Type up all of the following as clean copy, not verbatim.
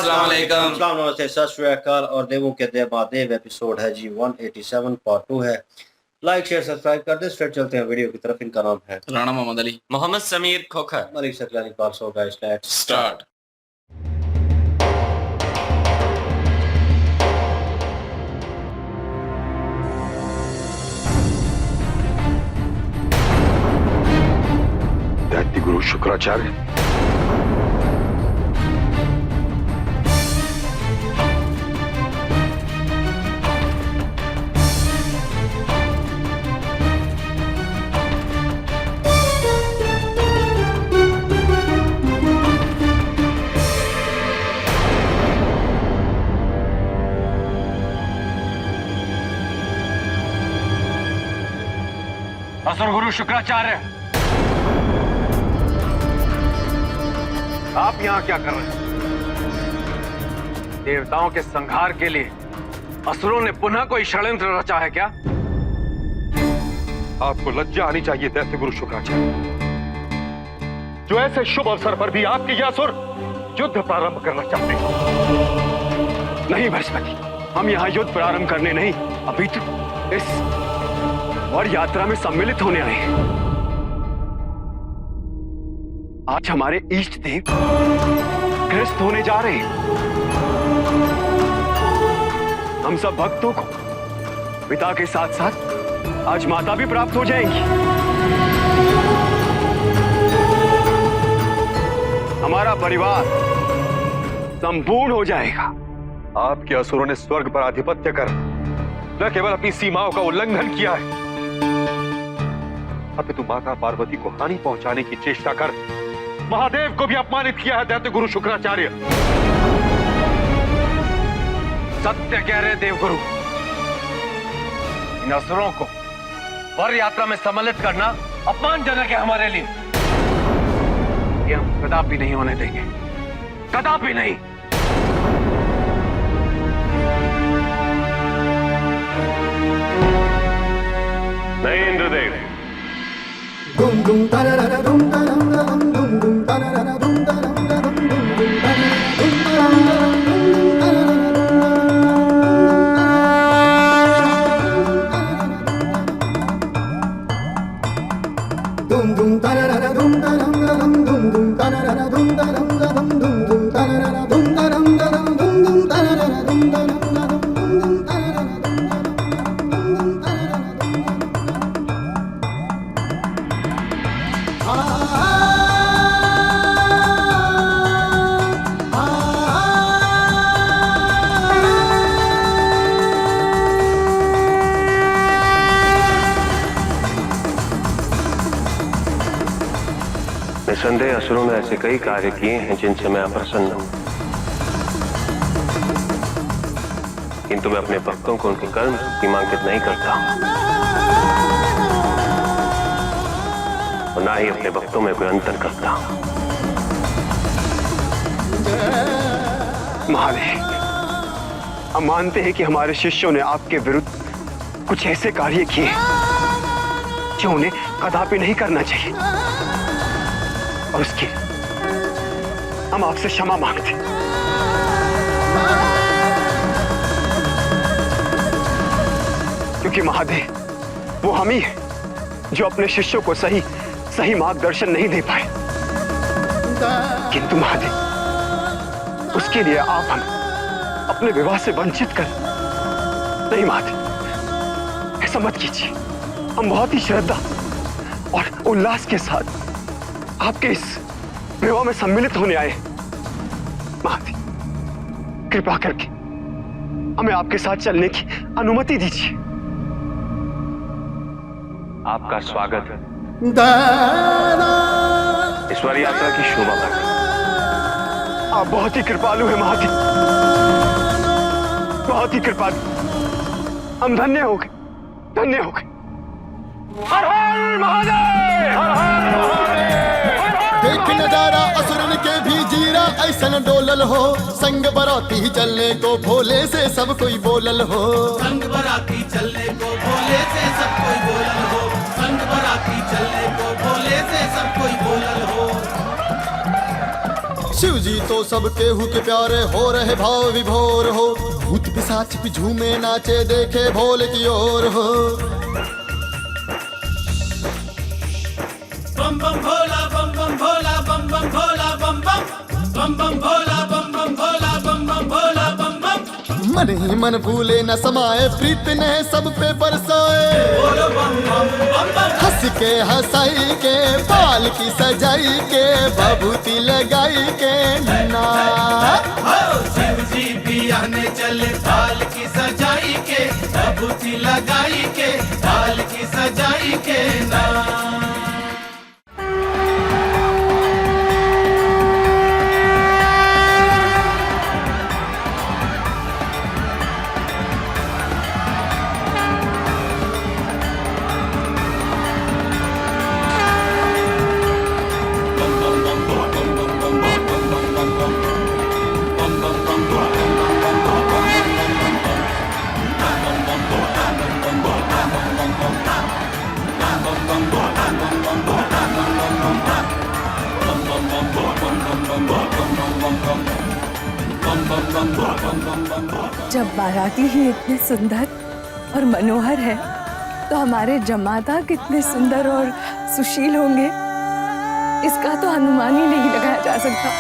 अस्सलाम वालेकुम। अस्सलाम नमस्ते सत श्री अकाल। और देवों के देव एपिसोड है जी 187 पार्ट 2 है। लाइक शेयर सब्सक्राइब कर दे। स्ट्रेट चलते हैं वीडियो की तरफ। इनका नाम है राणा मोहम्मद अली, मोहम्मद समीर खोखर, मलिक सकलानी पालसो। Guys let's start. दैत्य गुरु शुक्राचार्य, असुर गुरु शुक्राचार्य, आप यहाँ क्या कर रहे हैं? देवताओं के संहार के लिए असुरों ने पुनः कोई षड्यंत्र रचा है क्या? आपको लज्जा आनी चाहिए दैत्य गुरु शुक्राचार्य, जो ऐसे शुभ अवसर पर भी आपके ये असुर युद्ध प्रारंभ करना चाहते हैं। नहीं बृहस्पति, हम यहाँ युद्ध प्रारंभ करने नहीं, अभी तो इस और यात्रा में सम्मिलित होने आए हैं। आज हमारे इष्ट देव ग्रस्त होने जा रहे हैं। हम सब भक्तों को पिता के साथ साथ आज माता भी प्राप्त हो जाएंगी। हमारा परिवार संपूर्ण हो जाएगा। आपके असुरों ने स्वर्ग पर आधिपत्य कर न केवल अपनी सीमाओं का उल्लंघन किया है, अपितु माता पार्वती को हानि पहुंचाने की चेष्टा कर महादेव को भी अपमानित किया है दैत्य गुरु शुक्राचार्य। सत्य कह रहे देवगुरु, इन असुरों को वर यात्रा में सम्मिलित करना अपमानजनक है हमारे लिए। ये हम कदापि नहीं होने देंगे, कदापि नहीं। नहीं Indradev, dum dum tarara dum taram dum dum dum tarara dum taram dum dum dum tarara dum taram dum dum tarara dum taram dum dum dum tarara dum taram dum dum dum tarara dum taram dum dum dum tarara dum taram निसंदेह असुरों ने ऐसे कई कार्य किए हैं जिनसे मैं अप्रसन्न हूं, किंतु मैं अपने भक्तों को उनके कर्म सीमांकित नहीं करता और ना ही अपने भक्तों में कोई अंतर करता। महादेव, हम मानते हैं कि हमारे शिष्यों ने आपके विरुद्ध कुछ ऐसे कार्य किए जो उन्हें कदापि नहीं करना चाहिए, और उसके हम आपसे क्षमा मांगते। क्योंकि महादेव, वो हम ही है जो अपने शिष्यों को सही मार्गदर्शन नहीं दे पाए। किंतु महादेव, उसके लिए आप हम अपने विवाह से वंचित कर नहीं। महादेव, ऐसा मत कीजिए। हम बहुत ही श्रद्धा और उल्लास के साथ आपके इस विवाह में सम्मिलित होने आए। महादेव, कृपा करके हमें आपके साथ चलने की अनुमति दीजिए। आपका स्वागत है। ईश्वर यात्रा की शोभा बढ़े। आप बहुत ही कृपालु हैं महादेव, बहुत ही कृपालु। हम धन्य हो गए, धन्य हो गए। हर हर महादेव, हर हर महादेव। देख नजारा असुरन के भी जीरा ऐसन डोलल हो। संग बराती चलने को भोले से सब कोई बोलल हो। संग बराती चलने को भोले से सब कोई बोलल हो। संग बराती चलने को भोले से सब कोई बोलल हो। शिव जी तो सब केहू के प्यारे हो रहे भाव विभोर हो, भूत पिशाच भी झूमे नाचे देखे भोले की ओर हो। बम बम भोला बम बम भोला बम बम भोला बम बम बम बम भोला बम बम भोला बम बम भोला बम बम। मन ही मन भूले न समाए, प्रीत ने सब पे बरसाए। बोलो बम बम बम बम। हंस के हंसाई के, बाल की सजाई के, बबूती लगाई के ना। शिव जी भी आने चले बाल की सजाई के, बबूती लगाई के, बाल की सजाई के ना। जब बाराती ही इतने सुंदर और मनोहर है, तो हमारे जमाता कितने सुंदर और सुशील होंगे, इसका तो अनुमान ही नहीं लगाया जा सकता।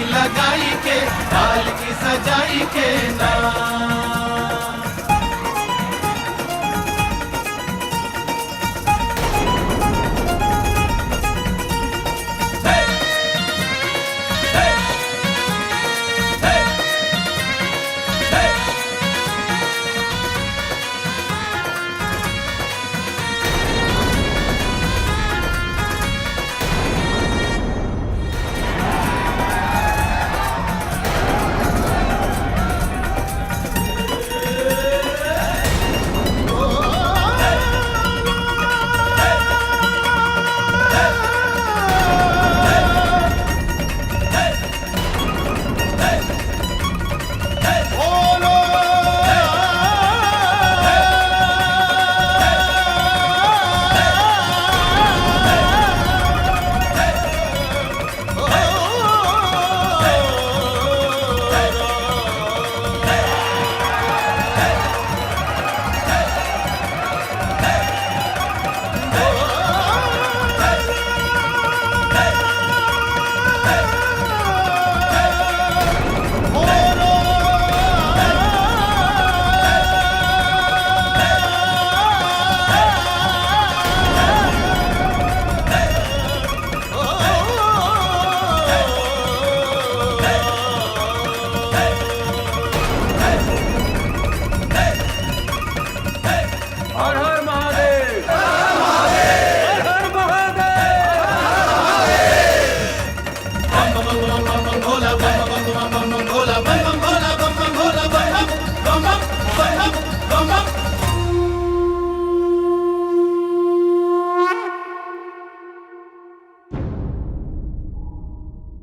लगाई के, बाल की सजाई के ना।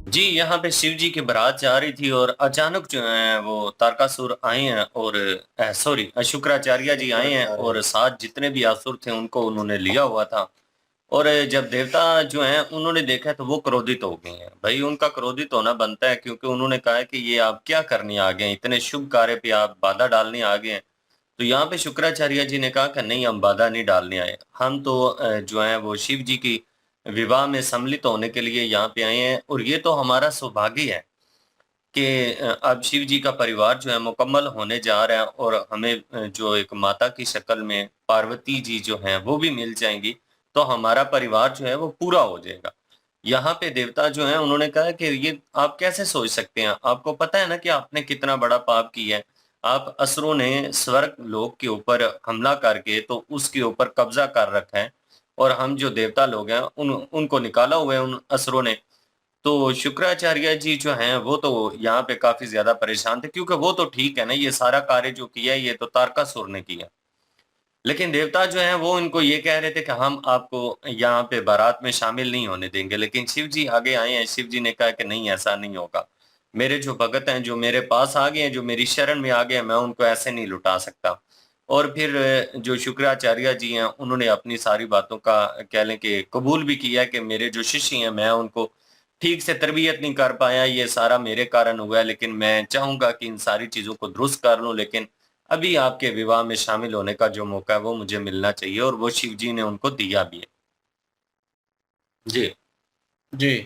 जी, यहाँ पे शिव जी की बारात जा रही थी और अचानक जो है वो तारकासुर आए हैं और सॉरी शुक्राचार्य जी आए हैं और साथ जितने भी असुर थे उनको उन्होंने लिया हुआ था। और जब देवता जो हैं उन्होंने देखा तो वो क्रोधित हो गए हैं। भई उनका क्रोधित होना बनता है क्योंकि उन्होंने कहा है कि ये आप क्या करने आ गए हैं? इतने शुभ कार्य पे आप बाधा डालने आ गए हैं। तो यहाँ पे शुक्राचार्य जी ने कहा कि नहीं हम बाधा नहीं डालने आए। हम तो जो है वो शिव जी की विवाह में सम्मिलित होने के लिए यहाँ पे आए हैं और ये तो हमारा सौभाग्य है कि अब शिव जी का परिवार जो है मुकम्मल होने जा रहा है और हमें जो एक माता की शक्ल में पार्वती जी जो हैं वो भी मिल जाएँगी, तो हमारा परिवार जो है वो पूरा हो जाएगा। यहाँ पे देवता जो हैं उन्होंने कहा कि ये आप कैसे सोच सकते हैं? आपको पता है ना कि आपने कितना बड़ा पाप किया है। आप असुरों ने स्वर्ग लोक के ऊपर हमला करके तो उसके ऊपर कब्ज़ा कर रखा है और हम जो देवता लोग हैं उनको निकाला हुआ है उन असुरों ने। तो शुक्राचार्य जी जो हैं, वो तो यहाँ पे काफ़ी ज़्यादा परेशान थे क्योंकि वो तो ठीक है ना, ये सारा कार्य जो किया है, ये तो तारकासुर ने किया। लेकिन देवता जो हैं, वो इनको ये कह रहे थे कि हम आपको यहाँ पे बारात में शामिल नहीं होने देंगे, लेकिन शिव जी आगे आए हैं, शिव जी ने कहा कि नहीं, ऐसा नहीं होगा। मेरे जो भगत हैं, जो मेरे पास आ गए हैं, जो मेरी शरण में आ गए हैं, मैं उनको ऐसे नहीं लुटा सकता। और फिर जो शुक्राचार्य जी हैं, उन्होंने अपनी सारी बातों का कह लें कि कबूल भी किया कि मेरे जो शिष्य हैं, मैं उनको ठीक से तरबियत नहीं कर पाया, ये सारा मेरे कारण हुआ है, लेकिन मैं चाहूँगा कि इन सारी चीज़ों को दुरुस्त कर लूँ, लेकिन अभी आपके विवाह में शामिल होने का जो मौका है, वो मुझे मिलना चाहिए और वो शिव जी ने उनको दिया भी है। जी। जी।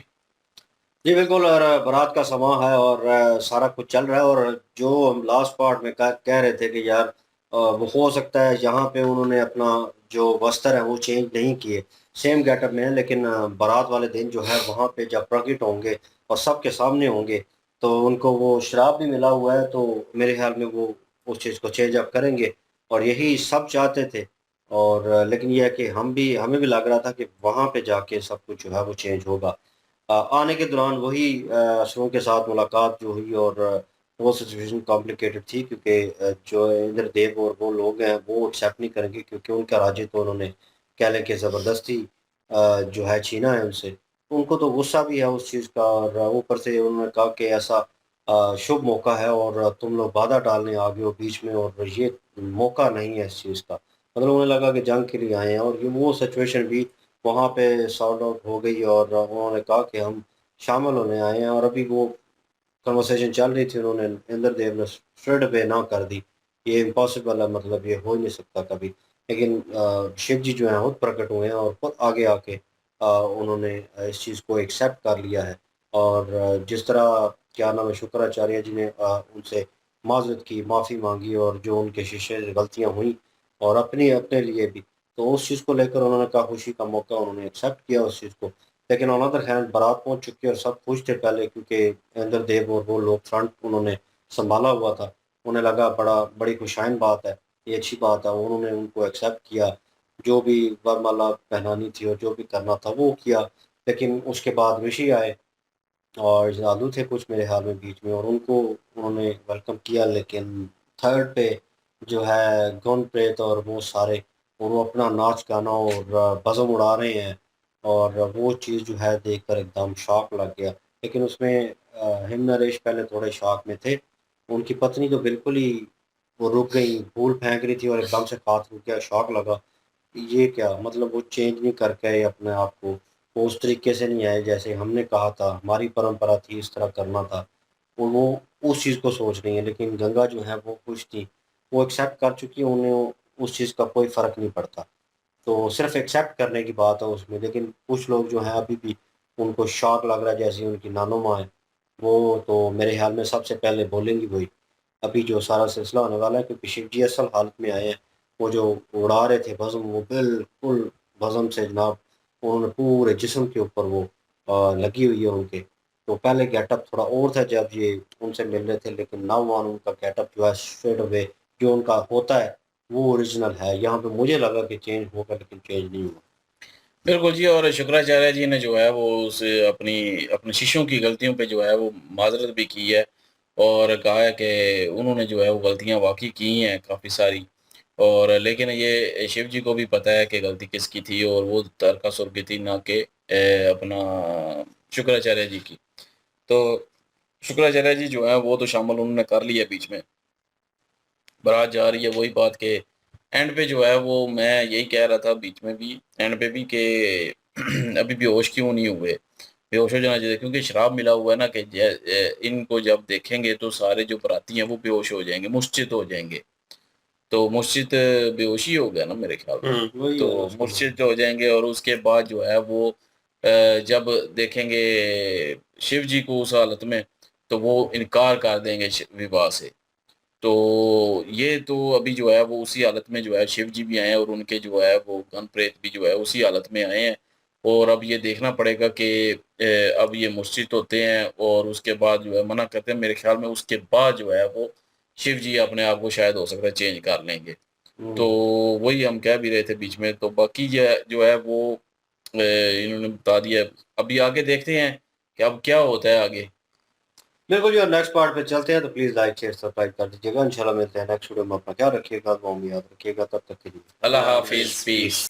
जी, बिल्कुल और बारात का समा है और सारा कुछ चल रहा है और जो हम लास्ट पार्ट में कह रहे थे कि यार वो हो सकता है यहाँ पे उन्होंने अपना जो वस्त्र है वो चेंज नहीं किए, सेम गेटअप में है लेकिन बारात वाले दिन जो है वहाँ पे जब प्रकट होंगे और सबके सामने होंगे, तो उनको वो शराब भी मिला हुआ है, तो मेरे ख़्याल में वो उस चीज़ को चेंज अप करेंगे और यही सब चाहते थे और लेकिन ये है कि हमें भी लग रहा था कि वहाँ पे जाके सब कुछ जो है वो चेंज होगा। आने के दौरान वही असुरों के साथ मुलाकात जो हुई और वो सिचुएशन कॉम्प्लिकेटेड थी क्योंकि जो इंद्रदेव और वो लोग हैं वो एक्सेप्ट नहीं करेंगे क्योंकि उनका राज्य तो उन्होंने कह लें कि ज़बरदस्ती जो है छीना है उनसे। उनको तो गुस्सा भी है उस चीज़ का और ऊपर से उन्होंने कहा कि ऐसा शुभ मौका है और तुम लोग बाधा डालने आ गए हो बीच में और ये मौका नहीं है इस चीज़ का। मतलब उन्हें लगा कि जंग के लिए आए हैं और ये वो सिचुएशन भी वहाँ पे सॉर्ट आउट हो गई और उन्होंने कहा कि हम शामिल होने आए हैं और अभी वो कन्वर्सेशन चल रही थी, उन्होंने इंद्रदेव ने स्ट्रेट अवे ना कर दी। ये इम्पॉसिबल है, मतलब ये हो ही नहीं सकता कभी। लेकिन शिव जी जो हैं खुद प्रकट हुए हैं और खुद आगे आके उन्होंने इस चीज़ को एक्सेप्ट कर लिया है और जिस तरह क्या नाम है शुक्राचार्य जी ने उनसे माज़रत की, माफ़ी माँगी और जो उनके शिष्य से गलतियाँ हुई और अपने लिए भी, तो उस चीज़ को लेकर उन्होंने कहा खुशी का मौका उन्होंने एक्सेप्ट किया उस चीज़ को। लेकिन ऑन अदर हैंड बारात पहुँच चुकी है और सब खुश थे पहले क्योंकि इंद्रदेव और वो लोग फ्रंट उन्होंने सँभाला हुआ था। उन्हें लगा बड़ी खुशाइन बात है, ये अच्छी बात है, उन्होंने उनको एक्सेप्ट किया। जो भी वरमाला पहनानी थी और जो भी करना था वो किया। लेकिन उसके बाद ऋषि आए और जादू थे कुछ मेरे ख़्याल में बीच में और उनको उन्होंने वेलकम किया लेकिन थर्ड पे जो है गौन प्रेत और वो सारे और वो अपना नाच गाना और बज़म उड़ा रहे हैं और वो चीज़ जो है देखकर एकदम शॉक लग गया। लेकिन उसमें हिम नरेश पहले थोड़े शॉक में थे। उनकी पत्नी तो बिल्कुल ही वो रुक गई, फूल फेंक रही थी और एकदम से हाथ रुक गया, शॉक लगा। ये क्या मतलब वो चेंज नहीं करके आए अपने आप को, वो उस तरीके से नहीं आए जैसे हमने कहा था, हमारी परंपरा थी इस तरह करना था। और वो उस चीज़ को सोच रही हैं, लेकिन गंगा जो है वो खुश थी, वो एक्सेप्ट कर चुकी है, उन्हें उस चीज़ का कोई फ़र्क नहीं पड़ता। तो सिर्फ़ एक्सेप्ट करने की बात है उसमें, लेकिन कुछ लोग जो हैं अभी भी उनको शॉक लग रहा है जैसे उनकी नानो माँ है, वो तो मेरे ख़्याल में सबसे पहले बोलेंगी वही। अभी जो सारा सिलसिला होने वाला है क्योंकि शिव जी असल हालत में आए हैं, वो जो उड़ा रहे थे भस्म वो बिल्कुल भस्म से जनाब उन्होंने पूरे जिस्म के ऊपर वो लगी हुई है उनके। तो पहले गेटअप थोड़ा और था जब ये उनसे मिल रहे थे लेकिन नाउ ऑन उनका गेटअप जो है स्ट्रेट अवे जो उनका होता है वो ओरिजिनल है। यहाँ पे मुझे लगा कि चेंज होगा लेकिन चेंज नहीं हुआ। बिल्कुल जी, और शुक्राचार्य जी ने जो है वो उस अपने शिष्यों की गलतियों पे जो है वो माज़रत भी की है और कहा है कि उन्होंने जो है वो गलतियाँ वाक़ई की हैं काफ़ी सारी। और लेकिन ये शिव जी को भी पता है कि गलती किसकी थी और वो तारकासुर की थी, ना कि अपना शुक्राचार्य जी की। तो शुक्राचार्य जी जो है वो तो शामिल उन्होंने कर लिया बीच में, बारात जा रही है, वही बात के एंड पे जो है वो मैं यही कह रहा था बीच में भी एंड पे भी कि अभी बेहोश क्यों नहीं हुए, बेहोश हो जाना चाहिए क्योंकि शराब मिला हुआ है ना कि इनको जब देखेंगे तो सारे जो बराती हैं वो बेहोश हो जाएंगे, मुश्चित हो जाएंगे। तो मुश्चित बेहोशी हो गया ना मेरे ख्याल में, वही है तो उसका मुश्चित हो जाएंगे और उसके बाद जो है वो जब देखेंगे शिव जी को उस हालत में तो वो इनकार कर देंगे विवाह से। तो ये तो अभी जो है वो उसी हालत में जो है शिव जी भी आए हैं और उनके जो है वो गन प्रेत भी जो है उसी हालत में आए हैं। और अब ये देखना पड़ेगा कि अब ये मुश्चित होते हैं और उसके बाद जो है मना करते हैं, मेरे ख्याल में उसके बाद जो है वो शिव जी अपने आप को शायद हो सकता है चेंज कर लेंगे। तो वही हम कह भी रहे थे बीच में। तो बाकी जो है वो इन्होंने बता दिया। अभी आगे देखते हैं कि अब क्या होता है आगे। बिल्कुल जी, और नेक्स्ट पार्ट पे चलते हैं, तो प्लीज लाइक शेयर सब्सक्राइब कर दीजिएगा। इंशाल्लाह मिलते हैं नेक्स्ट वीडियो में। अपना ख्याल रखिएगा, दुआ में याद रखिएगा। तब तक के लिए अल्लाह हाफिज, पीस।